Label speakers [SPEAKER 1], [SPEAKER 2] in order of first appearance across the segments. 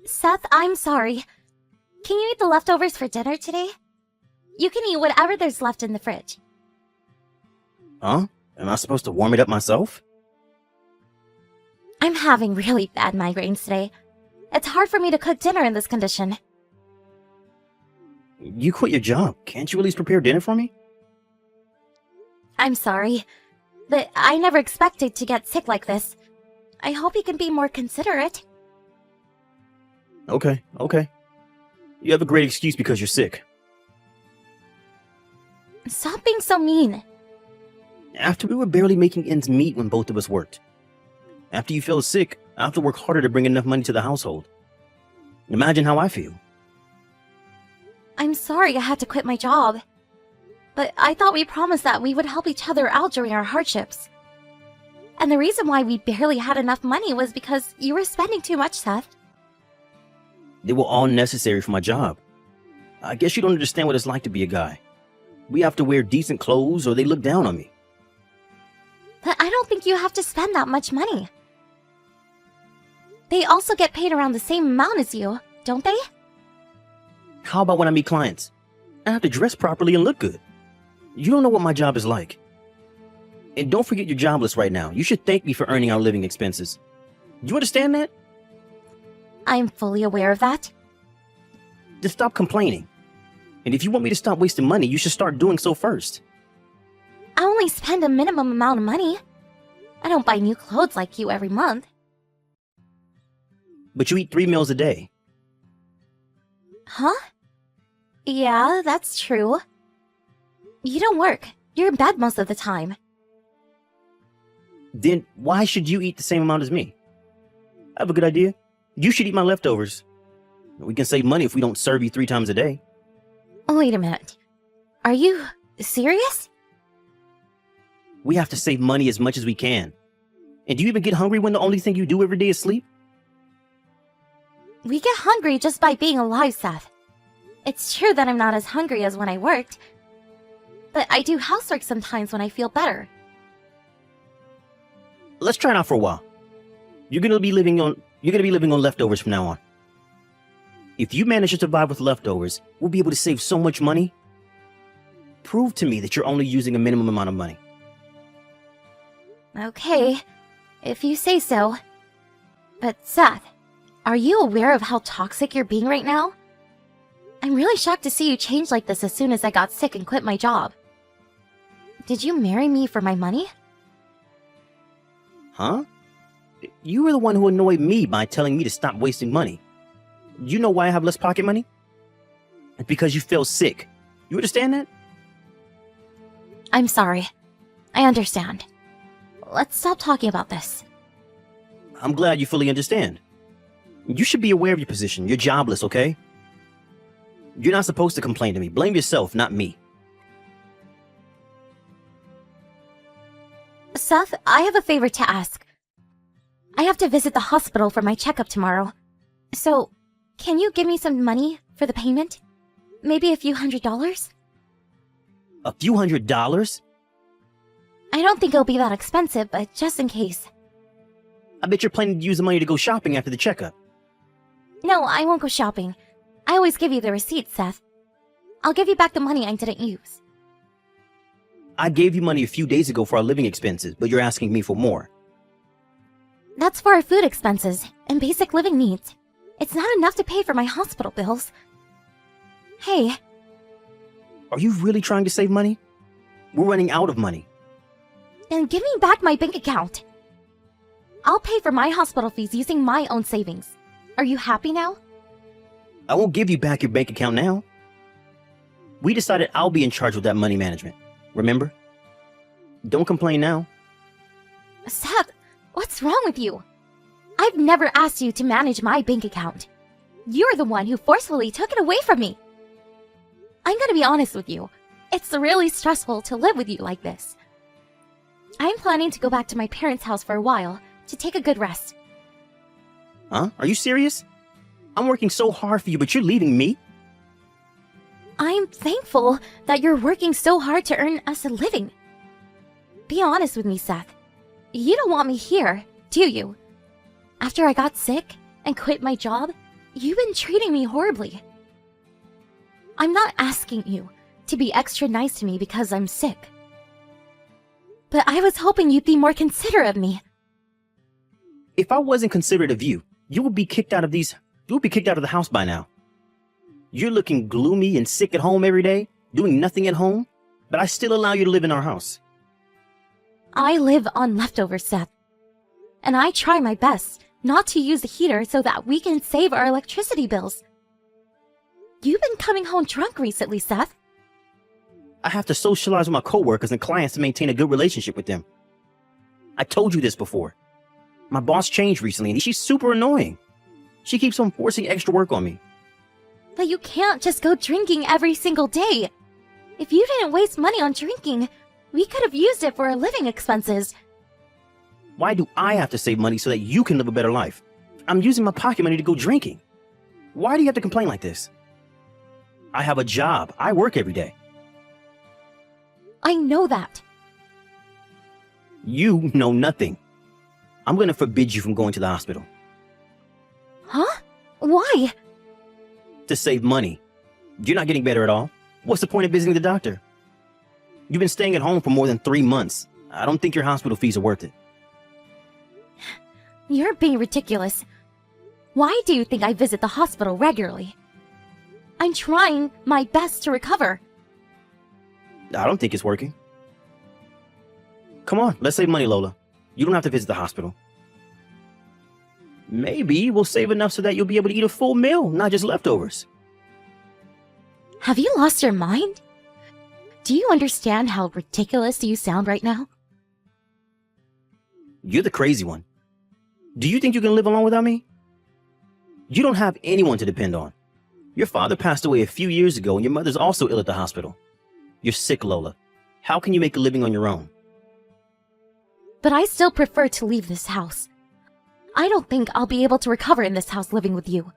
[SPEAKER 1] Seth, I'm sorry. Can you eat the leftovers for dinner today? You can eat whatever there's left in the fridge.
[SPEAKER 2] Huh? Am I supposed to warm it up myself?
[SPEAKER 1] I'm having really bad migraines today. It's hard for me to cook dinner in this condition.
[SPEAKER 2] You quit your job. Can't you at least prepare dinner for me?
[SPEAKER 1] I'm sorry, but I never expected to get sick like this. I hope you can be more considerate.
[SPEAKER 2] Okay. You have a great excuse because you're sick.
[SPEAKER 1] Stop being so mean.
[SPEAKER 2] After we were barely making ends meet when both of us worked. After you fell sick, I have to work harder to bring enough money to the household. Imagine how I feel.
[SPEAKER 1] I'm sorry I had to quit my job. But I thought we promised that we would help each other out during our hardships. And the reason why we barely had enough money was because you were spending too much, Seth.
[SPEAKER 2] They were all necessary for my job. I guess you don't understand what it's like to be a guy. We have to wear decent clothes or they look down on me.
[SPEAKER 1] But I don't think you have to spend that much money. They also get paid around the same amount as you, don't they?
[SPEAKER 2] How about when I meet clients? I have to dress properly and look good. You don't know what my job is like. And don't forget you're jobless right now. You should thank me for earning our living expenses. Do you understand that?
[SPEAKER 1] I'm fully aware of that.
[SPEAKER 2] Just stop complaining. And if you want me to stop wasting money, you should start doing so first.
[SPEAKER 1] I only spend a minimum amount of money. I don't buy new clothes like you every month.
[SPEAKER 2] But you eat 3 meals a day.
[SPEAKER 1] Huh? Yeah, that's true. You don't work. You're in bed most of the time.
[SPEAKER 2] Then why should you eat the same amount as me? I have a good idea. You should eat my leftovers. We can save money if we don't serve you 3 times a day.
[SPEAKER 1] Wait a minute. Are you serious?
[SPEAKER 2] We have to save money as much as we can. And do you even get hungry when the only thing you do every day is sleep?
[SPEAKER 1] We get hungry just by being alive, Seth. It's true that I'm not as hungry as when I worked. But I do housework sometimes when I feel better.
[SPEAKER 2] Let's try it out for a while. You're gonna be living on leftovers from now on. If you manage to survive with leftovers, we'll be able to save so much money. Prove to me that you're only using a minimum amount of money.
[SPEAKER 1] Okay, if you say so. But Seth, are you aware of how toxic you're being right now? I'm really shocked to see you change like this as soon as I got sick and quit my job. Did you marry me for my money?
[SPEAKER 2] Huh? You were the one who annoyed me by telling me to stop wasting money. You know why I have less pocket money? It's because you fell sick. You understand that?
[SPEAKER 1] I'm sorry. I understand. Let's stop talking about this.
[SPEAKER 2] I'm glad you fully understand. You should be aware of your position. You're jobless, okay? You're not supposed to complain to me. Blame yourself, not me.
[SPEAKER 1] Seth, I have a favor to ask. I have to visit the hospital for my checkup tomorrow. So, can you give me some money for the payment? Maybe a few $100s?
[SPEAKER 2] A few $100s?
[SPEAKER 1] I don't think it'll be that expensive, but just in case.
[SPEAKER 2] I bet you're planning to use the money to go shopping after the checkup.
[SPEAKER 1] No, I won't go shopping. I always give you the receipt, Seth. I'll give you back the money I didn't use.
[SPEAKER 2] I gave you money a few days ago for our living expenses, but you're asking me for more.
[SPEAKER 1] That's for our food expenses and basic living needs. It's not enough to pay for my hospital bills. Hey.
[SPEAKER 2] Are you really trying to save money? We're running out of money.
[SPEAKER 1] Then give me back my bank account. I'll pay for my hospital fees using my own savings. Are you happy now?
[SPEAKER 2] I won't give you back your bank account now. We decided I'll be in charge of that money management. Remember? Don't complain now.
[SPEAKER 1] Seth, what's wrong with you? I've never asked you to manage my bank account. You're the one who forcefully took it away from me. I'm gonna be honest with you. It's really stressful to live with you like this. I'm planning to go back to my parents' house for a while to take a good rest.
[SPEAKER 2] Huh? Are you serious? I'm working so hard for you, but you're leaving me?
[SPEAKER 1] I'm thankful that you're working so hard to earn us a living. Be honest with me, Seth. You don't want me here, do you? After I got sick and quit my job, you've been treating me horribly. I'm not asking you to be extra nice to me because I'm sick. But I was hoping you'd be more considerate of me.
[SPEAKER 2] If I wasn't considerate of you, you would be kicked out of the house by now. You're looking gloomy and sick at home every day, doing nothing at home, but I still allow you to live in our house.
[SPEAKER 1] I live on leftovers, Seth. And I try my best not to use the heater so that we can save our electricity bills. You've been coming home drunk recently, Seth.
[SPEAKER 2] I have to socialize with my coworkers and clients to maintain a good relationship with them. I told you this before. My boss changed recently and she's super annoying. She keeps on forcing extra work on me.
[SPEAKER 1] But you can't just go drinking every single day. If you didn't waste money on drinking, we could have used it for our living expenses.
[SPEAKER 2] Why do I have to save money so that you can live a better life? I'm using my pocket money to go drinking. Why do you have to complain like this? I have a job. I work every day.
[SPEAKER 1] I know that.
[SPEAKER 2] You know nothing. I'm going to forbid you from going to the hospital.
[SPEAKER 1] Huh? Why?
[SPEAKER 2] To save money. You're not getting better at all. What's the point of visiting the doctor? You've been staying at home for more than 3 months. I don't think your hospital fees are worth it.
[SPEAKER 1] You're being ridiculous. Why do you think I visit the hospital regularly? I'm trying my best to recover.
[SPEAKER 2] I don't think it's working. Come on, let's save money, Lola. You don't have to visit the hospital. Maybe we'll save enough so that you'll be able to eat a full meal, not just leftovers.
[SPEAKER 1] Have you lost your mind? Do you understand how ridiculous you sound right now?
[SPEAKER 2] You're the crazy one. Do you think you can live alone without me? You don't have anyone to depend on. Your father passed away a few years ago and your mother's also ill at the hospital. You're sick, Lola. How can you make a living on your own?
[SPEAKER 1] But I still prefer to leave this house. I don't think I'll be able to recover in this house living with you.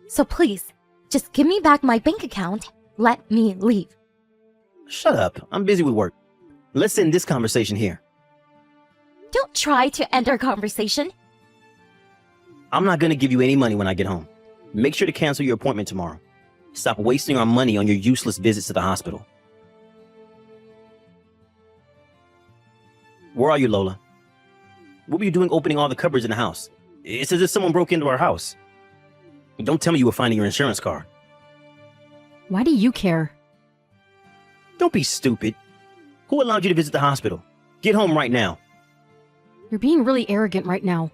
[SPEAKER 1] So please, just give me back my bank account. Let me leave.
[SPEAKER 2] Shut up. I'm busy with work. Let's end this conversation here.
[SPEAKER 1] Don't try to end our conversation.
[SPEAKER 2] I'm not going to give you any money when I get home. Make sure to cancel your appointment tomorrow. Stop wasting our money on your useless visits to the hospital. Where are you, Lola? What were you doing opening all the cupboards in the house? It's as if someone broke into our house. Don't tell me you were finding your insurance card.
[SPEAKER 3] Why do you care?
[SPEAKER 2] Don't be stupid. Who allowed you to visit the hospital? Get home right now.
[SPEAKER 3] You're being really arrogant right now.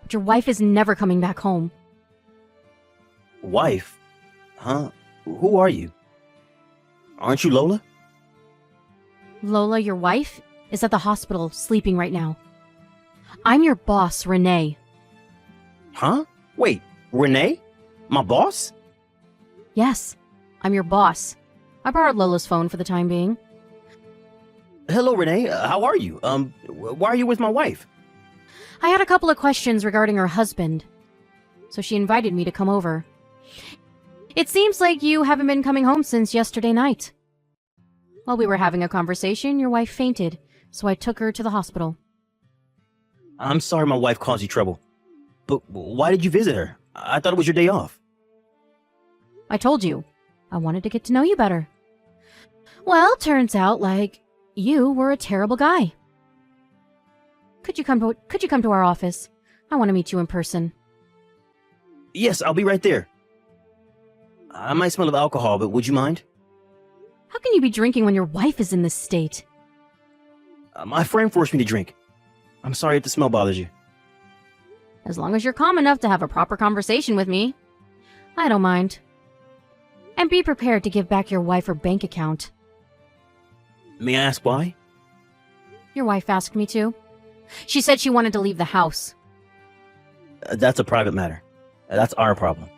[SPEAKER 3] But your wife is never coming back home.
[SPEAKER 2] Wife? Huh? Who are you? Aren't you Lola?
[SPEAKER 3] Lola, your wife, is at the hospital sleeping right now. I'm your boss, Renee.
[SPEAKER 2] Huh? Wait, Renee? My boss?
[SPEAKER 3] Yes, I'm your boss. I borrowed Lola's phone for the time being.
[SPEAKER 2] Hello, Renee. How are you? Why are you with my wife?
[SPEAKER 3] I had a couple of questions regarding her husband, so she invited me to come over. It seems like you haven't been coming home since yesterday night. While we were having a conversation, your wife fainted, so I took her to the hospital.
[SPEAKER 2] I'm sorry my wife caused you trouble. But why did you visit her? I thought it was your day off.
[SPEAKER 3] I told you, I wanted to get to know you better. Well, turns out, like, you were a terrible guy. Could you come to our office? I want to meet you in person.
[SPEAKER 2] Yes, I'll be right there. I might smell of alcohol, but would you mind?
[SPEAKER 3] How can you be drinking when your wife is in this state?
[SPEAKER 2] My friend forced me to drink. I'm sorry if the smell bothers you.
[SPEAKER 3] As long as you're calm enough to have a proper conversation with me, I don't mind. And be prepared to give back your wife her bank account.
[SPEAKER 2] May I ask why?
[SPEAKER 3] Your wife asked me to. She said she wanted to leave the house.
[SPEAKER 2] That's a private matter. That's our problem.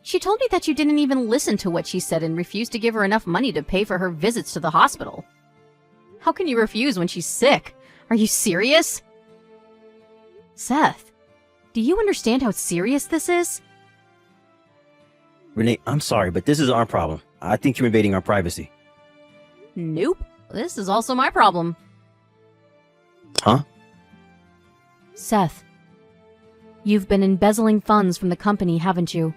[SPEAKER 3] She told me that you didn't even listen to what she said and refused to give her enough money to pay for her visits to the hospital. How can you refuse when she's sick? Are you serious? Seth, do you understand how serious this is?
[SPEAKER 2] Renee, I'm sorry, but this is our problem. I think you're invading our privacy.
[SPEAKER 3] Nope. This is also my problem.
[SPEAKER 2] Huh?
[SPEAKER 3] Seth, You've been embezzling funds from the company, haven't you?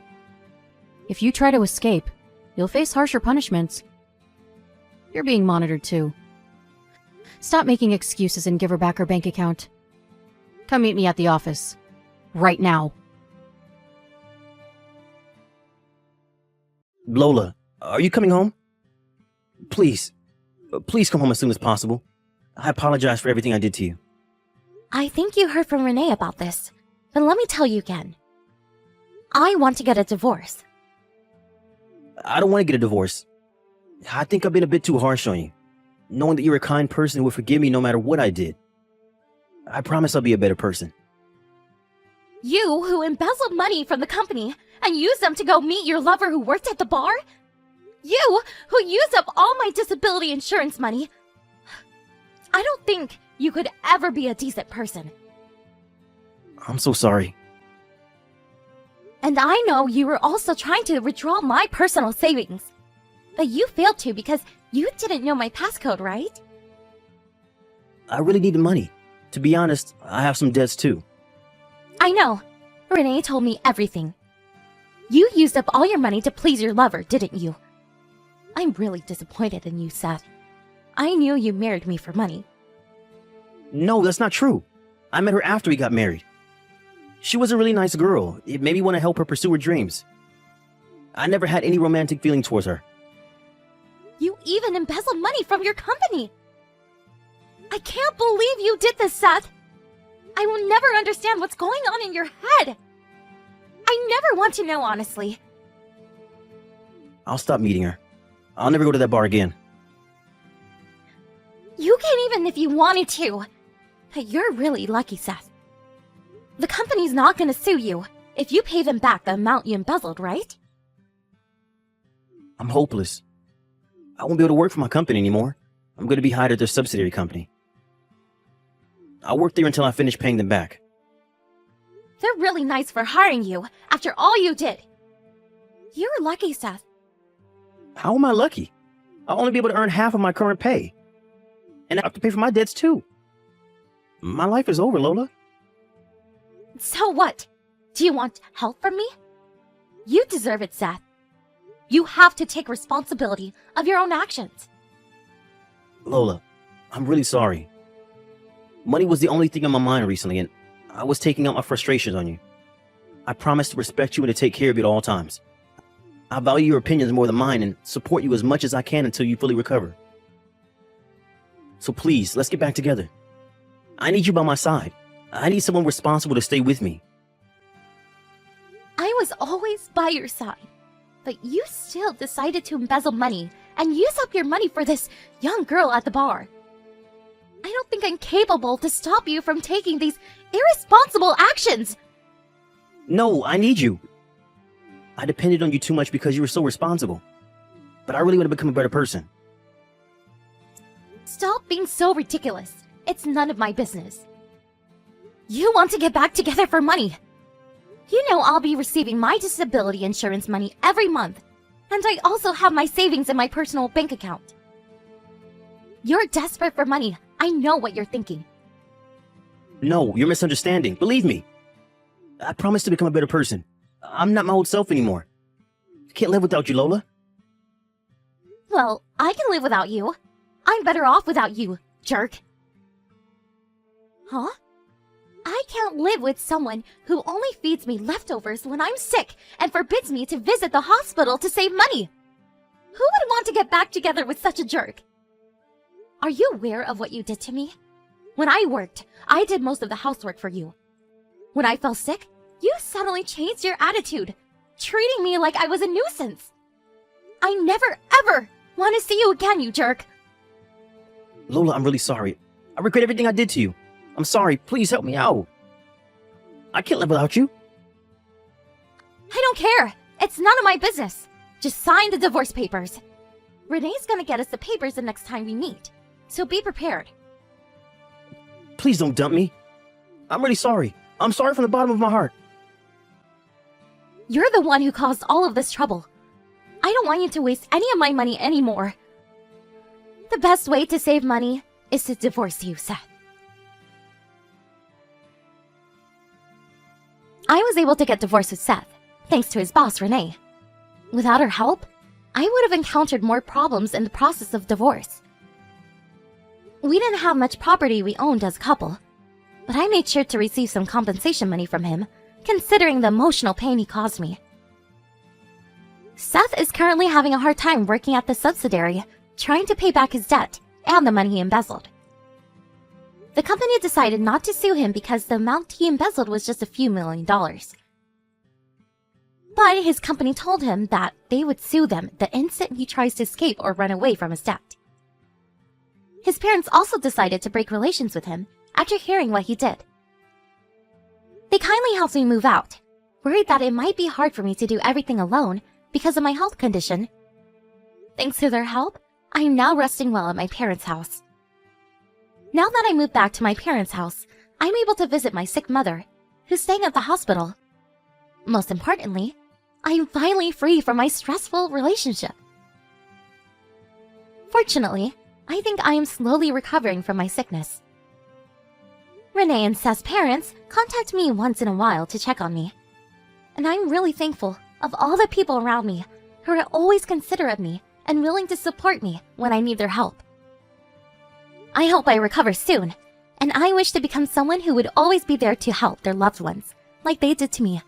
[SPEAKER 3] If you try to escape, you'll face harsher punishments. You're being monitored too. Stop making excuses and give her back her bank account. Come meet me at the office. Right now.
[SPEAKER 2] Lola, are you coming home? Please. Please come home as soon as possible. I apologize for everything I did to you.
[SPEAKER 1] I think you heard from Renee about this, but let me tell you again. I want to get a divorce.
[SPEAKER 2] I don't want to get a divorce. I think I've been a bit too harsh on you, knowing that you're a kind person who would forgive me no matter what I did. I promise I'll be a better person.
[SPEAKER 1] You who embezzled money from the company and used them to go meet your lover who worked at the bar? You who used up all my disability insurance money? I don't think you could ever be a decent person.
[SPEAKER 2] I'm so sorry.
[SPEAKER 1] And I know you were also trying to withdraw my personal savings. But you failed to because you didn't know my passcode, right?
[SPEAKER 2] I really needed money. To be honest, I have some debts too.
[SPEAKER 1] I know. Renee told me everything. You used up all your money to please your lover, didn't you? I'm really disappointed in you, Seth. I knew you married me for money.
[SPEAKER 2] No, that's not true. I met her after we got married. She was a really nice girl. It made me want to help her pursue her dreams. I never had any romantic feeling towards her.
[SPEAKER 1] You even embezzled money from your company! I can't believe you did this, Seth! I will never understand what's going on in your head! I never want to know, honestly.
[SPEAKER 2] I'll stop meeting her. I'll never go to that bar again.
[SPEAKER 1] You can't even if you wanted to. But you're really lucky, Seth. The company's not gonna sue you if you pay them back the amount you embezzled, right?
[SPEAKER 2] I'm hopeless. I won't be able to work for my company anymore. I'm going to be hired at their subsidiary company. I'll work there until I finish paying them back.
[SPEAKER 1] They're really nice for hiring you after all you did. You're lucky, Seth.
[SPEAKER 2] How am I lucky? I'll only be able to earn half of my current pay. And I have to pay for my debts too. My life is over, Lola.
[SPEAKER 1] So what? Do you want help from me? You deserve it, Seth. You have to take responsibility of your own actions.
[SPEAKER 2] Lola, I'm really sorry. Money was the only thing on my mind recently, and I was taking out my frustrations on you. I promise to respect you and to take care of you at all times. I value your opinions more than mine and support you as much as I can until you fully recover. So please, let's get back together. I need you by my side. I need someone responsible to stay with me.
[SPEAKER 1] I was always by your side, but you still decided to embezzle money and use up your money for this young girl at the bar. I don't think I'm capable to stop you from taking these irresponsible actions.
[SPEAKER 2] No, I need you. I depended on you too much because you were so responsible. But I really want to become a better person.
[SPEAKER 1] Stop being so ridiculous. It's none of my business. You want to get back together for money. You know I'll be receiving my disability insurance money every month, and I also have my savings in my personal bank account. You're desperate for money. I know what you're thinking.
[SPEAKER 2] No, you're misunderstanding. Believe me. I promise to become a better person. I'm not my old self anymore. I can't live without you, Lola.
[SPEAKER 1] Well, I can live without you. I'm better off without you, jerk. Huh? I can't live with someone who only feeds me leftovers when I'm sick and forbids me to visit the hospital to save money. Who would want to get back together with such a jerk? Are you aware of what you did to me? When I worked, I did most of the housework for you. When I fell sick, you suddenly changed your attitude, treating me like I was a nuisance. I never, ever want to see you again, you jerk.
[SPEAKER 2] Lola, I'm really sorry. I regret everything I did to you. I'm sorry. Please help me out. I can't live without you.
[SPEAKER 1] I don't care. It's none of my business. Just sign the divorce papers. Renee's gonna get us the papers the next time we meet, so be prepared.
[SPEAKER 2] Please don't dump me. I'm really sorry. I'm sorry from the bottom of my heart.
[SPEAKER 1] You're the one who caused all of this trouble. I don't want you to waste any of my money anymore. The best way to save money is to divorce you, Seth. I was able to get divorced with Seth, thanks to his boss, Renee. Without her help, I would have encountered more problems in the process of divorce. We didn't have much property we owned as a couple, but I made sure to receive some compensation money from him, considering the emotional pain he caused me. Seth is currently having a hard time working at the subsidiary, trying to pay back his debt and the money he embezzled. The company decided not to sue him because the amount he embezzled was just a few $1,000,000. But his company told him that they would sue them the instant he tries to escape or run away from his debt. His parents also decided to break relations with him after hearing what he did. They kindly helped me move out, worried that it might be hard for me to do everything alone because of my health condition. Thanks to their help, I am now resting well at my parents' house. Now that I moved back to my parents' house, I'm able to visit my sick mother, who's staying at the hospital. Most importantly, I'm finally free from my stressful relationship. Fortunately, I think I am slowly recovering from my sickness. Renee and Seth's parents contact me once in a while to check on me. And I'm really thankful of all the people around me who are always considerate of me and willing to support me when I need their help. I hope I recover soon, and I wish to become someone who would always be there to help their loved ones, like they did to me.